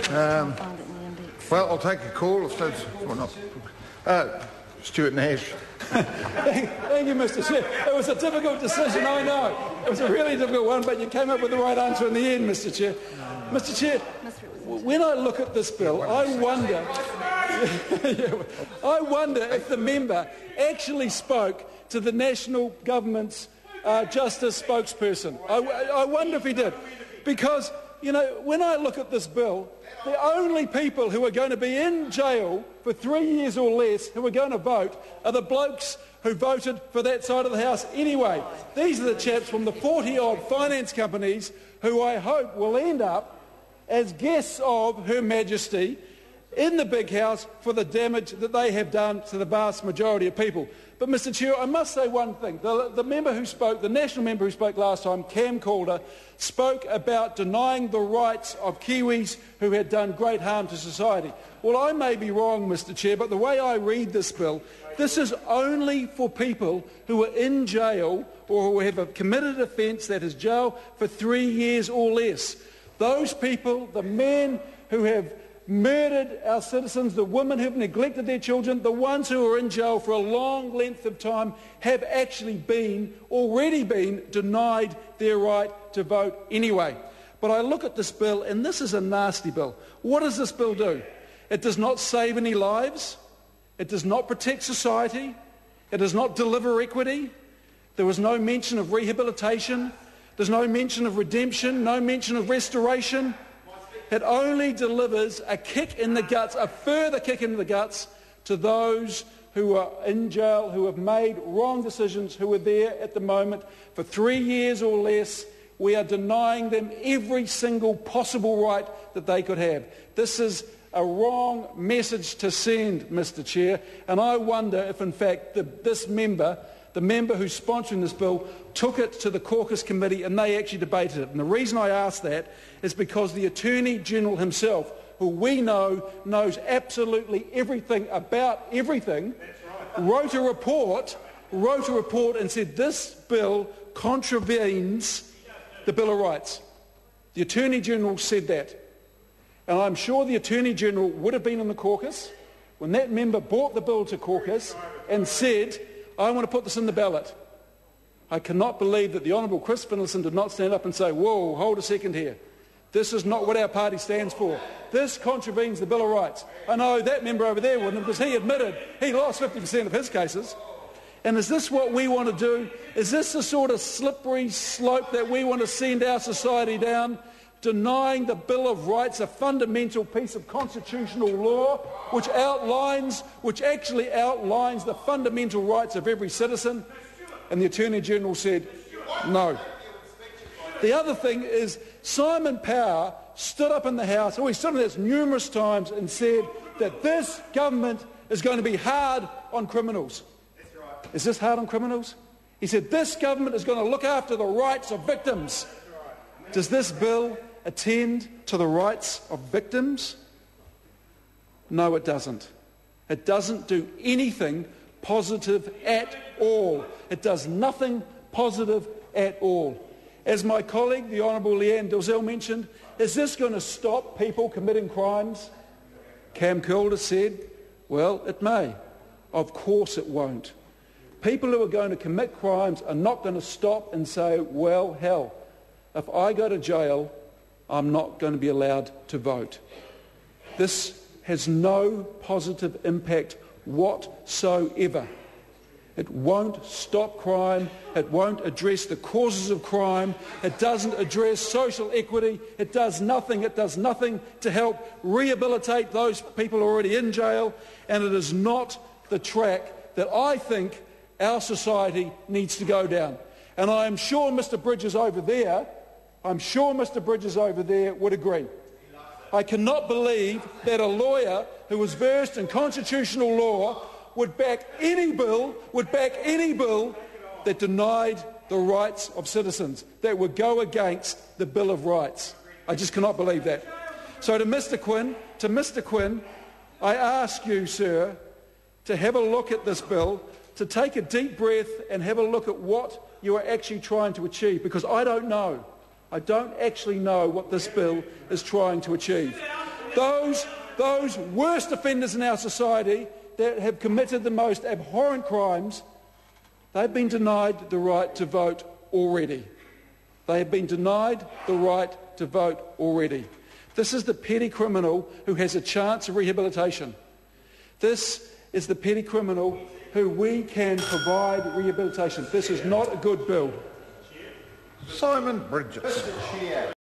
Well, I'll take a call. If that's, Stuart Nash. Thank you, Mr Chair. It was a difficult decision, I know. It was a really difficult one, but you came up with the right answer in the end, Mr Chair. Mr Chair, when I look at this bill, I wonder if the member actually spoke to the National Government's Justice spokesperson. I wonder if he did. Because, you know, when I look at this bill, the only people who are going to be in jail for 3 years or less who are going to vote are the blokes who voted for that side of the House anyway. These are the chaps from the 40-odd finance companies who I hope will end up as guests of Her Majesty in the big house for the damage that they have done to the vast majority of people. But, Mr Chair, I must say one thing. The member who spoke, the national member who spoke last time, Cam Calder, spoke about denying the rights of Kiwis who had done great harm to society. Well, I may be wrong, Mr Chair, but the way I read this bill, this is only for people who are in jail or who have committed an offence that is jail for 3 years or less. Those people, the men who have murdered our citizens, the women who have neglected their children, the ones who are in jail for a long length of time have actually already been denied their right to vote anyway. But I look at this bill, and this is a nasty bill. What does this bill do? It does not save any lives. It does not protect society. It does not deliver equity. There was no mention of rehabilitation. There's no mention of redemption, no mention of restoration. It only delivers a kick in the guts, a further kick in the guts to those who are in jail, who have made wrong decisions, who are there at the moment for 3 years or less. We are denying them every single possible right that they could have. This is a wrong message to send, Mr Chair, and I wonder if in fact the member who's sponsoring this bill, took it to the caucus committee and they actually debated it. And the reason I ask that is because the Attorney-General himself, who we know knows absolutely everything about everything, wrote a report and said this bill contravenes the Bill of Rights. The Attorney-General said that. And I'm sure the Attorney-General would have been in the caucus when that member brought the bill to caucus and said, I want to put this in the ballot. I cannot believe that the Honourable Chris Finlayson did not stand up and say, whoa, hold a second here. This is not what our party stands for. This contravenes the Bill of Rights. I know that member over there wouldn't, because he admitted he lost 50% of his cases. And is this what we want to do? Is this the sort of slippery slope that we want to send our society down? Denying the Bill of Rights, a fundamental piece of constitutional law which actually outlines the fundamental rights of every citizen, and the Attorney-General said no. The other thing is Simon Power stood up in the House, he stood in the House numerous times and said that this government is going to be hard on criminals. Is this hard on criminals? He said this government is going to look after the rights of victims. Does this bill attend to the rights of victims? No, it doesn't. It doesn't do anything positive at all. It does nothing positive at all. As my colleague, the Honourable Leanne Dalzell mentioned, is this going to stop people committing crimes? Cam Calder said, well, it may. Of course it won't. People who are going to commit crimes are not going to stop and say, well, hell, if I go to jail, I'm not going to be allowed to vote. This has no positive impact whatsoever. It won't stop crime. It won't address the causes of crime. It doesn't address social equity. It does nothing. It does nothing to help rehabilitate those people already in jail. And it is not the track that I think our society needs to go down. And I am sure Mr. Bridges over there would agree. I cannot believe that a lawyer who is versed in constitutional law would back any bill that denied the rights of citizens, that would go against the Bill of Rights. I just cannot believe that. So to Mr. Quinn, I ask you, sir, to have a look at this bill, to take a deep breath and have a look at what you are actually trying to achieve, because I don't know. I don't actually know what this bill is trying to achieve. those worst offenders in our society that have committed the most abhorrent crimes, they've been denied the right to vote already. They have been denied the right to vote already. This is the petty criminal who has a chance of rehabilitation. This is the petty criminal who we can provide rehabilitation. This is not a good bill. Simon Bridges.